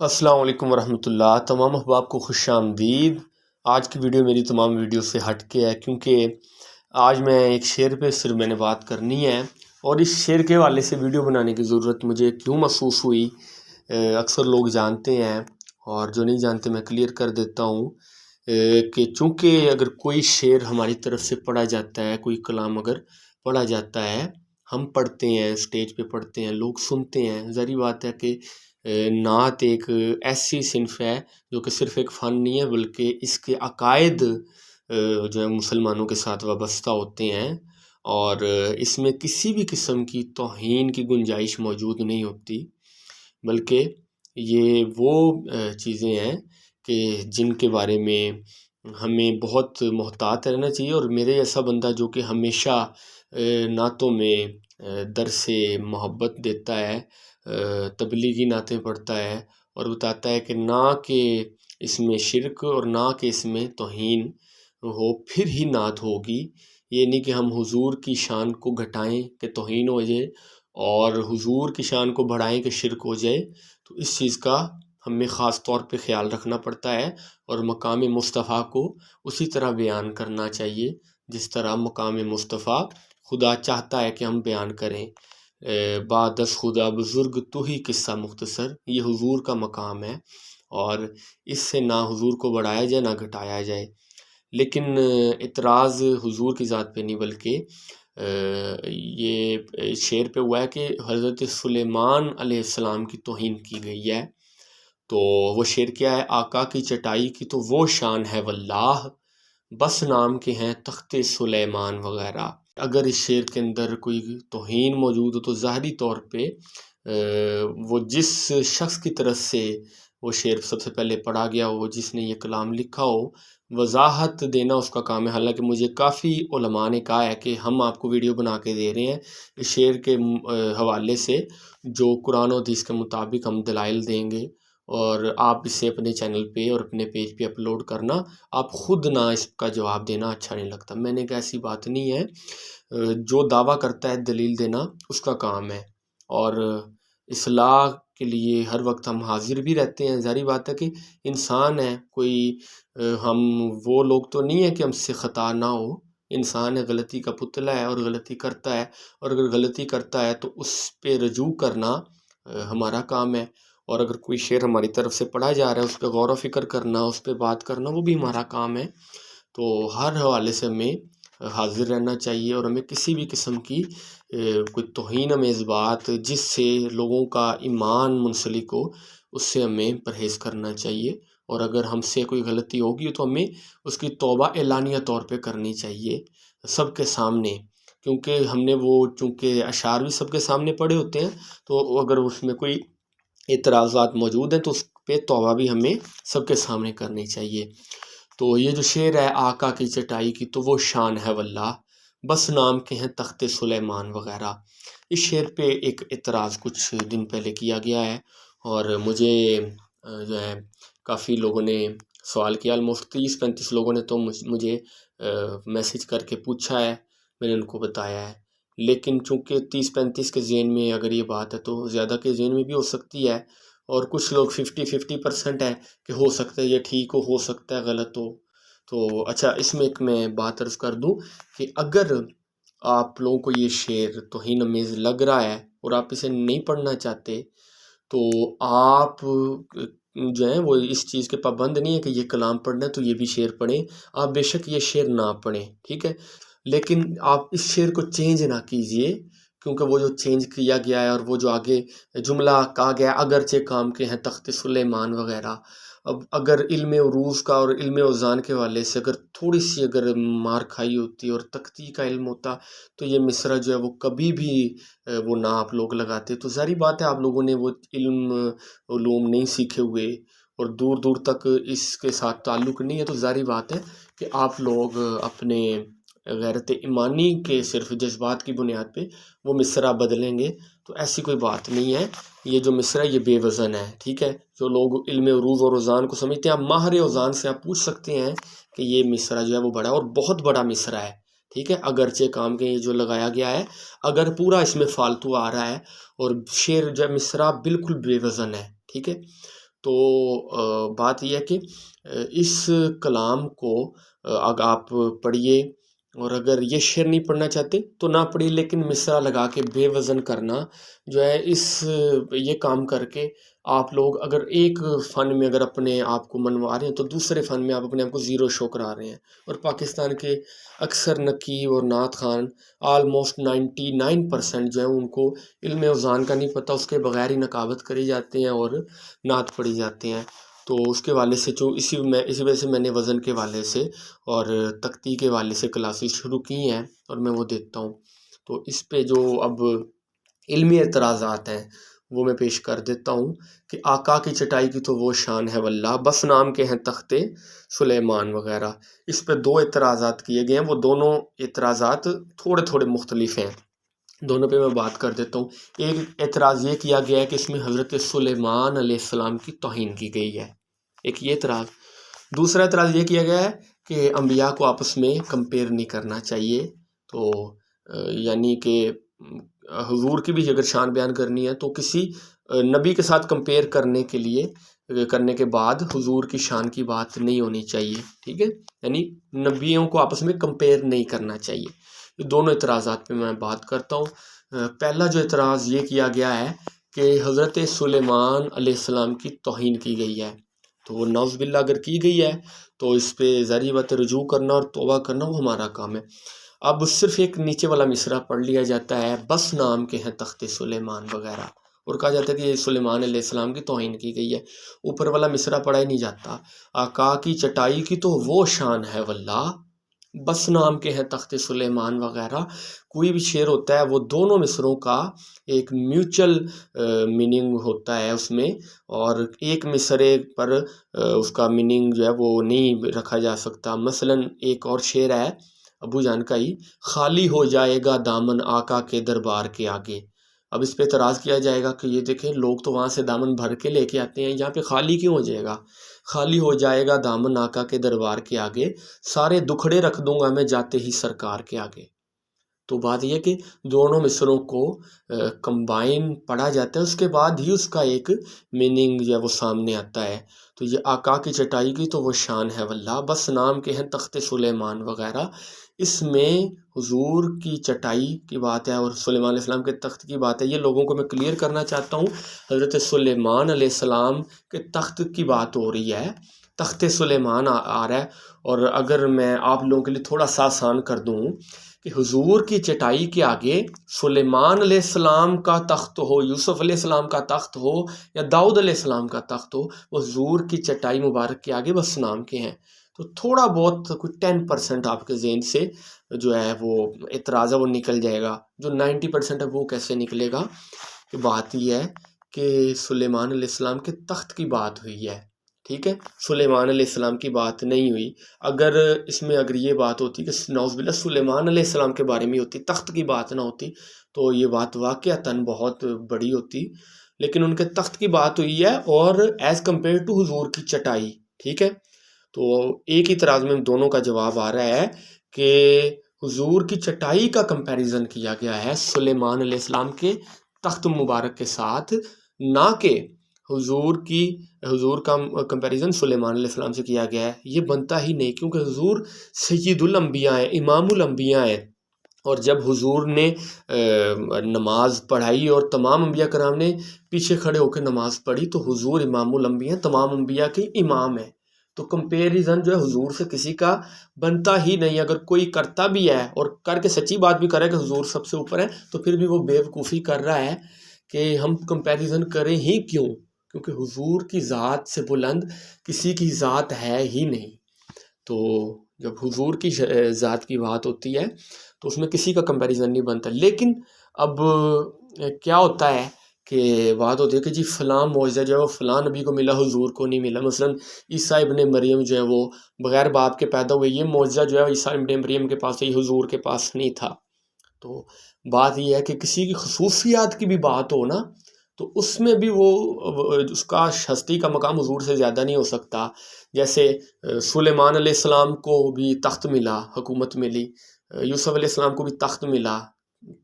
السلام علیکم ورحمۃ اللہ۔ تمام احباب کو خوش آمدید۔ آج کی ویڈیو میری تمام ویڈیو سے ہٹ کے ہے، کیونکہ آج میں ایک شعر پہ صرف میں نے بات کرنی ہے، اور اس شعر کے حوالے سے ویڈیو بنانے کی ضرورت مجھے کیوں محسوس ہوئی، اکثر لوگ جانتے ہیں اور جو نہیں جانتے میں کلیئر کر دیتا ہوں کہ چونکہ اگر کوئی شعر ہماری طرف سے پڑھا جاتا ہے، کوئی کلام اگر پڑھا جاتا ہے، ہم پڑھتے ہیں، اسٹیج پہ پڑھتے ہیں، لوگ سنتے ہیں، ظاہری بات ہے کہ نعت ایک ایسی صنف ہے جو کہ صرف ایک فن نہیں ہے، بلکہ اس کے عقائد جو ہے مسلمانوں کے ساتھ وابستہ ہوتے ہیں، اور اس میں کسی بھی قسم کی توہین کی گنجائش موجود نہیں ہوتی، بلکہ یہ وہ چیزیں ہیں کہ جن کے بارے میں ہمیں بہت محتاط رہنا چاہیے۔ اور میرے ایسا بندہ جو کہ ہمیشہ نعتوں میں درس محبت دیتا ہے، تبلیغی نعتیں پڑھتا ہے اور بتاتا ہے کہ نہ کہ اس میں شرک اور نہ کہ اس میں توہین ہو، پھر ہی نعت ہوگی۔ یہ نہیں کہ ہم حضور کی شان کو گھٹائیں کہ توہین ہو جائے، اور حضور کی شان کو بڑھائیں کہ شرک ہو جائے۔ تو اس چیز کا ہمیں خاص طور پہ خیال رکھنا پڑتا ہے، اور مقام مصطفیٰ کو اسی طرح بیان کرنا چاہیے جس طرح مقام مصطفیٰ خدا چاہتا ہے کہ ہم بیان کریں۔ بادس خدا بزرگ تو ہی قصہ مختصر، یہ حضور کا مقام ہے، اور اس سے نہ حضور کو بڑھایا جائے نہ گھٹایا جائے۔ لیکن اعتراض حضور کی ذات پہ نہیں، بلکہ یہ شعر پہ ہوا ہے کہ حضرت سلیمان علیہ السلام کی توہین کی گئی ہے۔ تو وہ شعر کیا ہے؟ آقا کی چٹائی کی تو وہ شان ہے واللہ، بس نام کے ہیں تخت سلیمان وغیرہ۔ اگر اس شعر کے اندر کوئی توہین موجود ہو تو ظاہری طور پہ وہ جس شخص کی طرف سے وہ شعر سب سے پہلے پڑھا گیا ہو، جس نے یہ کلام لکھا ہو، وضاحت دینا اس کا کام ہے۔ حالانکہ مجھے کافی علماء نے کہا ہے کہ ہم آپ کو ویڈیو بنا کے دے رہے ہیں اس شعر کے حوالے سے جو قرآن و حدیث کے مطابق ہم دلائل دیں گے، اور آپ اسے اپنے چینل پہ اور اپنے پیج پہ اپلوڈ کرنا، آپ خود نہ اس کا جواب دینا اچھا نہیں لگتا۔ میں نے کہا ایسی بات نہیں ہے، جو دعویٰ کرتا ہے دلیل دینا اس کا کام ہے، اور اصلاح کے لیے ہر وقت ہم حاضر بھی رہتے ہیں۔ ظاہری بات ہے کہ انسان ہے، کوئی ہم وہ لوگ تو نہیں ہیں کہ ہم سے خطا نہ ہو۔ انسان ہے، غلطی کا پتلا ہے اور غلطی کرتا ہے، اور اگر غلطی کرتا ہے تو اس پہ رجوع کرنا ہمارا کام ہے، اور اگر کوئی شعر ہماری طرف سے پڑھا جا رہا ہے اس پہ غور و فکر کرنا، اس پہ بات کرنا، وہ بھی ہمارا کام ہے۔ تو ہر حوالے سے ہمیں حاضر رہنا چاہیے، اور ہمیں کسی بھی قسم کی کوئی توہین امیز بات جس سے لوگوں کا ایمان منسلک ہو، اس سے ہمیں پرہیز کرنا چاہیے۔ اور اگر ہم سے کوئی غلطی ہوگی تو ہمیں اس کی توبہ اعلانیہ طور پہ کرنی چاہیے سب کے سامنے، کیونکہ ہم نے وہ چونکہ اشعار بھی سب کے سامنے پڑھے ہوتے ہیں، تو اگر اس میں کوئی اعتراضات موجود ہیں تو اس پہ توبہ بھی ہمیں سب کے سامنے کرنی چاہیے۔ تو یہ جو شعر ہے آقا کی چٹائی کی تو وہ شان ہے واللہ، بس نام کے ہیں تخت سلیمان وغیرہ، اس شعر پہ ایک اعتراض کچھ دن پہلے کیا گیا ہے، اور مجھے جو ہے کافی لوگوں نے سوال کیا، آلموسٹ 30-35 لوگوں نے تو مجھے میسج کر کے پوچھا ہے، میں نے ان کو بتایا ہے۔ لیکن چونکہ 30-35 کے ذہن میں اگر یہ بات ہے تو زیادہ کے ذہن میں بھی ہو سکتی ہے، اور کچھ لوگ 50-50% ہے کہ ہو سکتا ہے یہ ٹھیک ہو سکتا ہے غلط ہو۔ تو اچھا، اس میں ایک میں بات عرض کر دوں کہ اگر آپ لوگوں کو یہ شعر توہین امیز لگ رہا ہے اور آپ اسے نہیں پڑھنا چاہتے، تو آپ جو ہیں وہ اس چیز کے پابند نہیں ہے کہ یہ کلام پڑھنا ہے تو یہ بھی شعر پڑھیں۔ آپ بے شک یہ شعر نہ پڑھیں، ٹھیک ہے، لیکن آپ اس شعر کو چینج نہ کیجئے، کیونکہ وہ جو چینج کیا گیا ہے اور وہ جو آگے جملہ کہا گیا اگرچہ کام کے ہیں تخت سلیمان وغیرہ، اب اگر علم عروض کا اور علم اوزان کے والے سے اگر تھوڑی سی اگر مار کھائی ہوتی اور تختی کا علم ہوتا تو یہ مصرع جو ہے وہ کبھی بھی وہ نہ آپ لوگ لگاتے۔ تو ظاہری بات ہے آپ لوگوں نے وہ علم علوم نہیں سیکھے ہوئے اور دور دور تک اس کے ساتھ تعلق نہیں ہے، تو ظاہری بات ہے کہ آپ لوگ اپنے غیرت ایمانی کے صرف جذبات کی بنیاد پہ وہ مصرع بدلیں گے، تو ایسی کوئی بات نہیں ہے۔ یہ جو مصرع یہ بے وزن ہے، ٹھیک ہے۔ جو لوگ علم عروض اور اوزان کو سمجھتے ہیں، آپ ماہر اوزان سے آپ پوچھ سکتے ہیں کہ یہ مصرع جو ہے وہ بڑا ہے اور بہت بڑا مصرع ہے، ٹھیک ہے۔ اگرچہ کام کے یہ جو لگایا گیا ہے، اگر پورا اس میں فالتو آ رہا ہے اور شعر جو ہے مصرع بالکل بے وزن ہے، ٹھیک ہے۔ تو بات یہ ہے کہ اس کلام کو اگر آپ پڑھیے، اور اگر یہ شعر نہیں پڑھنا چاہتے تو نہ پڑھیے، لیکن مصرع لگا کے بے وزن کرنا جو ہے، یہ کام کر کے آپ لوگ اگر ایک فن میں اگر اپنے آپ کو منوا رہے ہیں تو دوسرے فن میں آپ اپنے آپ کو زیرو شو کرا رہے ہیں۔ اور پاکستان کے اکثر نقیب اور نعت خوان آلموسٹ 99% جو ہے ان کو علم اوزان کا نہیں پتہ، اس کے بغیر ہی نقابت کری جاتے ہیں اور نعت پڑھی جاتے ہیں۔ تو اس کے والے سے اسی وجہ سے میں نے وزن کے والے سے اور تختی کے والے سے کلاسز شروع کی ہیں، اور میں وہ دیتا ہوں۔ تو اس پہ جو اب علمی اعتراضات ہیں وہ میں پیش کر دیتا ہوں کہ آقا کی چٹائی کی تو وہ شان ہے واللہ، بس نام کے ہیں تختے سلیمان وغیرہ۔ اس پہ 2 اعتراضات کیے گئے ہیں، وہ دونوں اعتراضات تھوڑے تھوڑے مختلف ہیں، دونوں پہ میں بات کر دیتا ہوں۔ ایک اعتراض یہ کیا گیا ہے کہ اس میں حضرت سلیمان علیہ السلام کی توہین کی گئی ہے، ایک یہ اعتراض۔ دوسرا اعتراض یہ کیا گیا ہے کہ انبیاء کو آپس میں کمپیئر نہیں کرنا چاہیے، تو یعنی کہ حضور کی بھی اگر شان بیان کرنی ہے تو کسی نبی کے ساتھ کمپیئر کرنے کے بعد حضور کی شان کی بات نہیں ہونی چاہیے، ٹھیک ہے، یعنی نبیوں کو آپس میں کمپیئر نہیں کرنا چاہیے۔ یہ دونوں اعتراضات پہ میں بات کرتا ہوں۔ پہلا جو اعتراض یہ کیا گیا ہے کہ حضرت سلیمان علیہ السلام کی توہین کی گئی ہے، تو وہ نعوذ باللہ اگر کی گئی ہے تو اس پہ ظاہری بات رجوع کرنا اور توبہ کرنا وہ ہمارا کام ہے۔ اب صرف ایک نیچے والا مصرع پڑھ لیا جاتا ہے، بس نام کے ہیں تخت سلیمان وغیرہ، اور کہا جاتا ہے کہ یہ سلیمان علیہ السلام کی توہین کی گئی ہے، اوپر والا مصرع پڑھا ہی نہیں جاتا۔ آقا کی چٹائی کی تو وہ شان ہے واللہ، بس نام کے ہیں تخت سلیمان وغیرہ۔ کوئی بھی شعر ہوتا ہے وہ دونوں مصروں کا ایک میوچل میننگ ہوتا ہے اس میں، اور ایک مصرے پر اس کا میننگ جو ہے وہ نہیں رکھا جا سکتا۔ مثلا ایک اور شعر ہے ابو جان کا ہی، خالی ہو جائے گا دامن آقا کے دربار کے آگے۔ اب اس پہ اعتراض کیا جائے گا کہ یہ دیکھیں لوگ تو وہاں سے دامن بھر کے لے کے آتے ہیں، یہاں پہ خالی کیوں ہو جائے گا؟ خالی ہو جائے گا دامن آقا کے دربار کے آگے، سارے دکھڑے رکھ دوں گا میں جاتے ہی سرکار کے آگے۔ تو بات یہ کہ دونوں مصروں کو کمبائن پڑھا جاتا ہے، اس کے بعد ہی اس کا ایک میننگ جو ہے وہ سامنے آتا ہے۔ تو یہ آقا کی چٹائی کی تو وہ شان ہے واللہ، بس نام کے ہیں تخت سلیمان وغیرہ، اس میں حضور کی چٹائی کی بات ہے اور سلیمان علیہ السلام کے تخت کی بات ہے۔ یہ لوگوں کو میں کلیئر کرنا چاہتا ہوں، حضرت سلیمان علیہ السلام کے تخت کی بات ہو رہی ہے، تخت سلیمان آ رہا ہے۔ اور اگر میں آپ لوگوں کے لیے تھوڑا سا آسان کر دوں کہ حضور کی چٹائی کے آگے سلیمان علیہ السلام کا تخت ہو، یوسف علیہ السلام کا تخت ہو یا داؤد علیہ السلام کا تخت ہو، وہ حضور کی چٹائی مبارک کے آگے بس نام کے ہیں۔ تو تھوڑا بہت کوئی 10% آپ کے ذہن سے جو ہے وہ اعتراض ہے وہ نکل جائے گا، جو 90% ہے وہ کیسے نکلے گا؟ کہ بات یہ ہے کہ سلیمان علیہ السلام کے تخت کی بات ہوئی ہے، ٹھیک ہے، سلیمان علیہ السلام کی بات نہیں ہوئی۔ اگر اس میں اگر یہ بات ہوتی کہ نعوذ باللہ سلیمان علیہ السلام کے بارے میں ہوتی، تخت کی بات نہ ہوتی، تو یہ بات واقعتاً بہت بڑی ہوتی، لیکن ان کے تخت کی بات ہوئی ہے اور ایز کمپیئر ٹو حضور کی چٹائی، ٹھیک ہے۔ تو ایک اعتراض میں دونوں کا جواب آ رہا ہے کہ حضور کی چٹائی کا کمپیریزن کیا گیا ہے سلیمان علیہ السلام کے تخت مبارک کے ساتھ، نہ کہ حضور کا کمپیریزن سلیمان علیہ السلام سے کیا گیا ہے۔ یہ بنتا ہی نہیں، کیونکہ حضور سید الانبیاء ہیں، امام الانبیاء ہیں، اور جب حضور نے نماز پڑھائی اور تمام انبیاء کرام نے پیچھے کھڑے ہو کے نماز پڑھی، تو حضور امام الانبیاء ہیں، تمام انبیاء کے امام ہیں۔ تو کمپیریزن جو ہے حضور سے کسی کا بنتا ہی نہیں۔ اگر کوئی کرتا بھی ہے اور کر کے سچی بات بھی کرے کہ حضور سب سے اوپر ہے، تو پھر بھی وہ بیوقوفی کر رہا ہے کہ ہم کمپیریزن کریں ہی کیوں، کیونکہ حضور کی ذات سے بلند کسی کی ذات ہے ہی نہیں۔ تو جب حضور کی ذات کی بات ہوتی ہے تو اس میں کسی کا کمپیریزن نہیں بنتا۔ لیکن اب کیا ہوتا ہے کہ بات ہوتی ہے کہ جی فلاں معجزہ جو ہے وہ فلاں نبی کو ملا، حضور کو نہیں ملا۔ مثلا عیسیٰ ابن مریم جو ہے وہ بغیر باپ کے پیدا ہوئے، یہ معجزہ جو ہے عیسیٰ ابن مریم کے پاس ہے، یہ حضور کے پاس نہیں تھا۔ تو بات یہ ہے کہ کسی کی خصوصیات کی بھی بات ہو نا، تو اس میں بھی وہ اس کا ہستی کا مقام حضور سے زیادہ نہیں ہو سکتا۔ جیسے سلیمان علیہ السلام کو بھی تخت ملا، حکومت ملی، یوسف علیہ السلام کو بھی تخت ملا،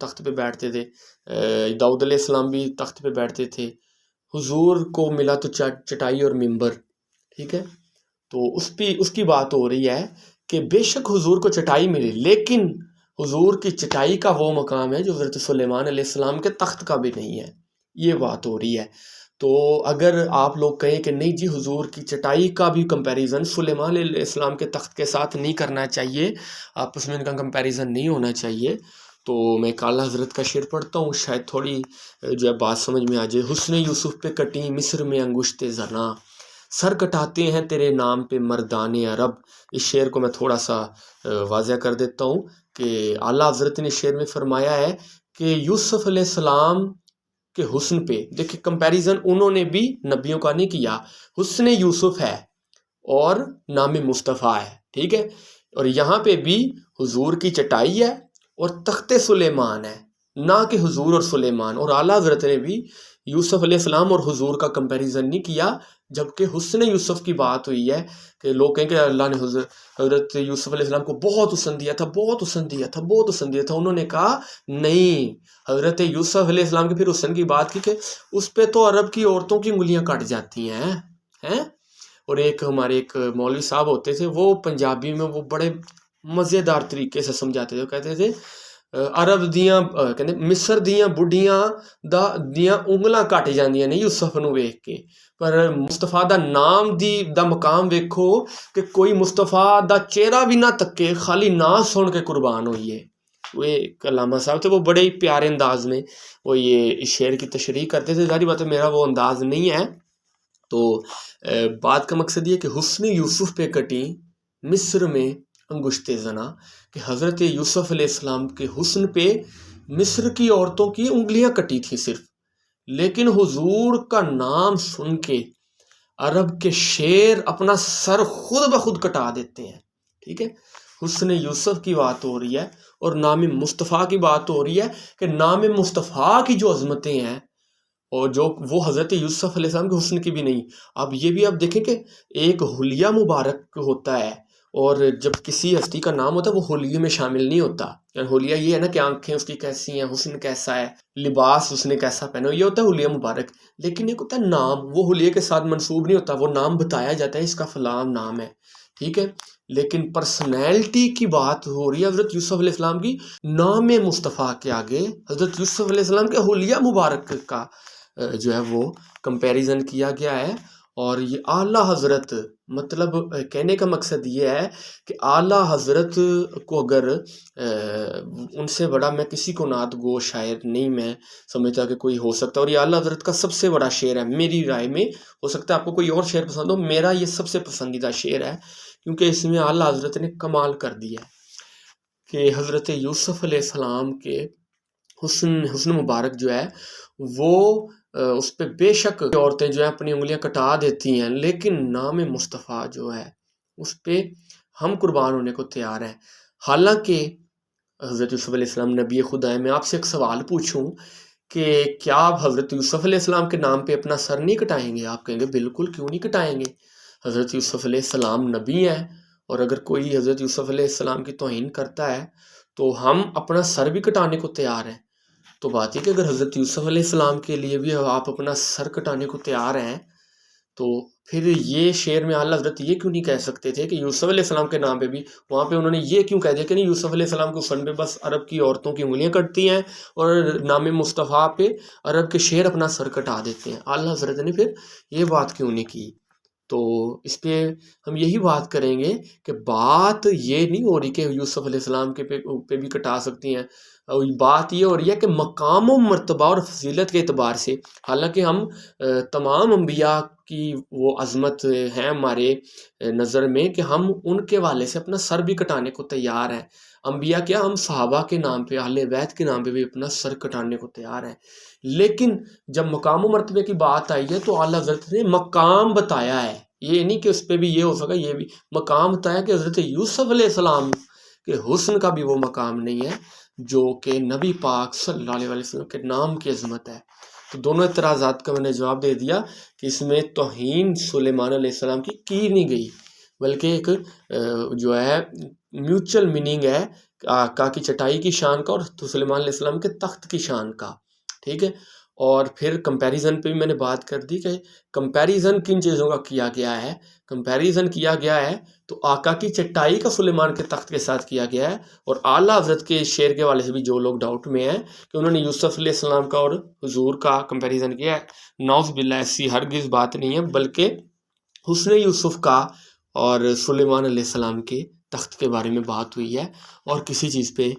تخت پہ بیٹھتے تھے، داؤد علیہ السلام بھی تخت پہ بیٹھتے تھے، حضور کو ملا تو چٹائی اور ممبر، ٹھیک ہے، تو اس کی بات ہو رہی ہے کہ بے شک حضور کو چٹائی ملی، لیکن حضور کی چٹائی کا وہ مقام ہے جو حضرت سلیمان علیہ السلام کے تخت کا بھی نہیں ہے، یہ بات ہو رہی ہے۔ تو اگر آپ لوگ کہیں کہ نہیں جی حضور کی چٹائی کا بھی کمپیریزن سلیمان علیہ السلام کے تخت کے ساتھ نہیں کرنا چاہیے، آپس میں ان کا کمپیریزن نہیں ہونا چاہیے، تو میں ایک اعلیٰ حضرت کا شعر پڑھتا ہوں، شاید تھوڑی جو ہے بات سمجھ میں آ جائے۔ حسن یوسف پہ کٹی مصر میں انگشت زنا، سر کٹاتے ہیں تیرے نام پہ مردان عرب۔ اس شعر کو میں تھوڑا سا واضح کر دیتا ہوں کہ اعلیٰ حضرت نے شعر میں فرمایا ہے کہ یوسف علیہ السلام کے حسن پہ، دیکھیں کمپیریزن انہوں نے بھی نبیوں کا نہیں کیا، حسن یوسف ہے اور نام مصطفیٰ ہے، ٹھیک ہے، اور یہاں پہ بھی حضور کی چٹائی ہے اور تخت سلیمان ہے، نہ کہ حضور اور سلیمان، اور اعلیٰ حضرت نے بھی یوسف علیہ السلام اور حضور کا کمپیریزن نہیں کیا، جبکہ حسن یوسف کی بات ہوئی ہے کہ لوگ کہیں کہ اللہ نے حضرت یوسف علیہ السلام کو بہت حسن دیا تھا، بہت حسن دیا تھا، بہت حسن دیا تھا، انہوں نے کہا نہیں، حضرت یوسف علیہ السلام کی پھر حسن کی بات کی کہ اس پہ تو عرب کی عورتوں کی انگلیاں کٹ جاتی ہیں۔ اور ایک ہمارے ایک مولوی صاحب ہوتے تھے، وہ پنجابی میں وہ بڑے مزیدار طریقے سے سمجھاتے تھے، وہ کہتے تھے عرب دیاں کہتے مصر دیاں بڑھیاں دیاں انگلاں کٹ جاندیاں نے یوسف نو ویکھ کے، پر مصطفیٰ دا نام دا مقام ویکھو کہ کوئی مصطفیٰ دا چہرہ بھی نہ تکے، خالی نام سن کے قربان ہوئیے۔ وہ ایک علامہ صاحب تھے، وہ بڑے ہی پیارے انداز میں وہ یہ شعر کی تشریح کرتے تھے، ظاہری بات ہے میرا وہ انداز نہیں ہے۔ تو بات کا مقصد یہ کہ حسن یوسف پہ کٹی مصر میں انگشت زنا، کہ حضرت یوسف علیہ السلام کے حسن پہ مصر کی عورتوں کی انگلیاں کٹی تھیں صرف، لیکن حضور کا نام سن کے عرب کے شیر اپنا سر خود بخود کٹا دیتے ہیں، ٹھیک ہے۔ حسن یوسف کی بات ہو رہی ہے اور نام مصطفیٰ کی بات ہو رہی ہے کہ نام مصطفیٰ کی جو عظمتیں ہیں اور جو وہ حضرت یوسف علیہ السلام کے حسن کی بھی نہیں۔ اب یہ بھی آپ دیکھیں کہ ایک حلیہ مبارک ہوتا ہے، اور جب کسی ہستی کا نام ہوتا ہے وہ حلیے میں شامل نہیں ہوتا، یعنی حلیہ یہ ہے نا کہ آنکھیں اس کی کیسی ہیں، حسن کیسا ہے، لباس اس نے کیسا پہنا، یہ ہوتا ہے حلیہ مبارک، لیکن ایک ہوتا ہے نام، وہ حلیے کے ساتھ منسوب نہیں ہوتا، وہ نام بتایا جاتا ہے اس کا فلاں نام ہے، ٹھیک ہے، لیکن پرسنالٹی کی بات ہو رہی ہے حضرت یوسف علیہ السلام کی، نام مصطفیٰ کے آگے حضرت یوسف علیہ السلام کے حلیہ مبارک کا جو ہے وہ کمپیریزن کیا گیا ہے۔ اور یہ اعلیٰ حضرت، مطلب کہنے کا مقصد یہ ہے کہ اعلیٰ حضرت کو اگر ان سے بڑا میں کسی کو نعت گو شاعر نہیں میں سمجھتا کہ کوئی ہو سکتا، اور یہ اعلیٰ حضرت کا سب سے بڑا شعر ہے میری رائے میں، ہو سکتا ہے آپ کو کوئی اور شعر پسند ہو، میرا یہ سب سے پسندیدہ شعر ہے، کیونکہ اس میں اعلیٰ حضرت نے کمال کر دیا ہے کہ حضرت یوسف علیہ السلام کے حسن مبارک جو ہے وہ اس پہ بے شک عورتیں جو ہیں اپنی انگلیاں کٹا دیتی ہیں، لیکن نام مصطفیٰ جو ہے اس پہ ہم قربان ہونے کو تیار ہیں۔ حالانکہ حضرت یوسف علیہ السلام نبی خدا ہے، میں آپ سے ایک سوال پوچھوں کہ کیا آپ حضرت یوسف علیہ السلام کے نام پہ اپنا سر نہیں کٹائیں گے؟ آپ کہیں گے بالکل، کیوں نہیں کٹائیں گے، حضرت یوسف علیہ السلام نبی ہیں، اور اگر کوئی حضرت یوسف علیہ السلام کی توہین کرتا ہے تو ہم اپنا سر بھی کٹانے کو تیار ہیں۔ تو بات یہ کہ اگر حضرت یوسف علیہ السلام کے لیے بھی آپ اپنا سر کٹانے کو تیار ہیں، تو پھر یہ شعر میں اعلیٰ حضرت یہ کیوں نہیں کہہ سکتے تھے کہ یوسف علیہ السلام کے نام پہ بھی، وہاں پہ انہوں نے یہ کیوں کہہ دیا کہ نہیں یوسف علیہ السلام کے حسن پہ بس عرب کی عورتوں کی انگلیاں کٹتی ہیں اور نام مصطفیٰ پہ عرب کے شعر اپنا سر کٹا دیتے ہیں، اعلیٰ حضرت نے پھر یہ بات کیوں نہیں کی؟ تو اس پہ ہم یہی بات کریں گے کہ بات یہ نہیں ہو رہی کہ یوسف علیہ السلام کے پہ بھی کٹا سکتی ہیں، بات یہ ہو رہی ہے کہ مقام و مرتبہ اور فضیلت کے اعتبار سے، حالانکہ ہم تمام انبیاء کی وہ عظمت ہے ہمارے نظر میں کہ ہم ان کے والے سے اپنا سر بھی کٹانے کو تیار ہیں، انبیاء کیا، ہم صحابہ کے نام پہ، اہل بیت کے نام پہ بھی اپنا سر کٹانے کو تیار ہیں، لیکن جب مقام و مرتبے کی بات آئی ہے تو اعلیٰ حضرت نے مقام بتایا ہے، یہ نہیں کہ اس پہ بھی یہ ہو سکا، یہ بھی مقام بتایا کہ حضرت یوسف علیہ السلام کے حسن کا بھی وہ مقام نہیں ہے جو کہ نبی پاک صلی اللہ علیہ وسلم کے نام کی عظمت ہے۔ تو دونوں اعتراضات کا میں نے جواب دے دیا کہ اس میں توہین سلیمان علیہ السلام کی نہیں گئی، بلکہ ایک جو ہے میوچل میننگ ہے آقا کی چٹائی کی شان کا اور سلیمان علیہ السلام کے تخت کی شان کا، ٹھیک ہے۔ اور پھر کمپیریزن پہ بھی میں نے بات کر دی کہ کمپیریزن کن چیزوں کا کیا گیا ہے. کمپیریزن کیا گیا ہے تو آقا کی چٹائی کا سلیمان کے تخت کے ساتھ کیا گیا ہے. اور اعلیٰ حضرت کے شعر کے والے سے بھی جو لوگ ڈاؤٹ میں ہیں کہ انہوں نے یوسف علیہ السلام کا اور حضور کا کمپیریزن کیا ہے، نعوذ باللہ، ایسی ہرگز بات نہیں ہے، بلکہ حسن یوسف کا اور سلیمان علیہ السلام کے تخت کے بارے میں بات ہوئی ہے اور کسی چیز پہ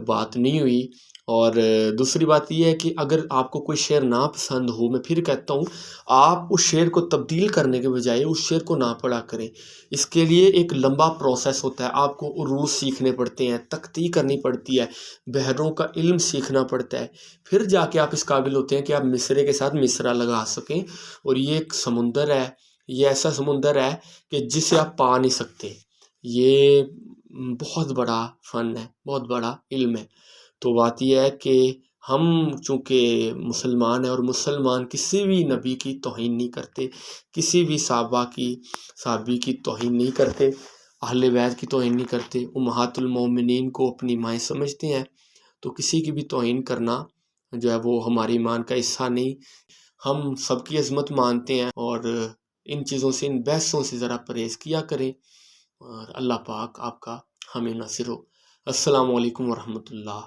بات نہیں ہوئی. اور دوسری بات یہ ہے کہ اگر آپ کو کوئی شعر نا پسند ہو، میں پھر کہتا ہوں، آپ اس شعر کو تبدیل کرنے کے بجائے اس شعر کو نہ پڑھا کریں. اس کے لیے ایک لمبا پروسیس ہوتا ہے، آپ کو عروض سیکھنے پڑتے ہیں، تختی کرنی پڑتی ہے، بحروں کا علم سیکھنا پڑتا ہے، پھر جا کے آپ اس قابل ہوتے ہیں کہ آپ مصرے کے ساتھ مصرع لگا سکیں. اور یہ ایک سمندر ہے، یہ ایسا سمندر ہے کہ جسے آپ پا نہیں سکتے. یہ بہت بڑا فن ہے، بہت بڑا علم ہے. تو بات یہ ہے کہ ہم چونکہ مسلمان ہیں اور مسلمان کسی بھی نبی کی توہین نہیں کرتے، کسی بھی صحابی کی توہین نہیں کرتے، اہل بیت کی توہین نہیں کرتے، امہات المومنین کو اپنی مائیں سمجھتے ہیں. تو کسی کی بھی توہین کرنا جو ہے وہ ہماری ایمان کا حصہ نہیں. ہم سب کی عظمت مانتے ہیں اور ان چیزوں سے، ان بحثوں سے ذرا پرہیز کیا کریں. اور اللہ پاک آپ کا حامی ناصر ہو. السلام علیکم ورحمۃ اللہ.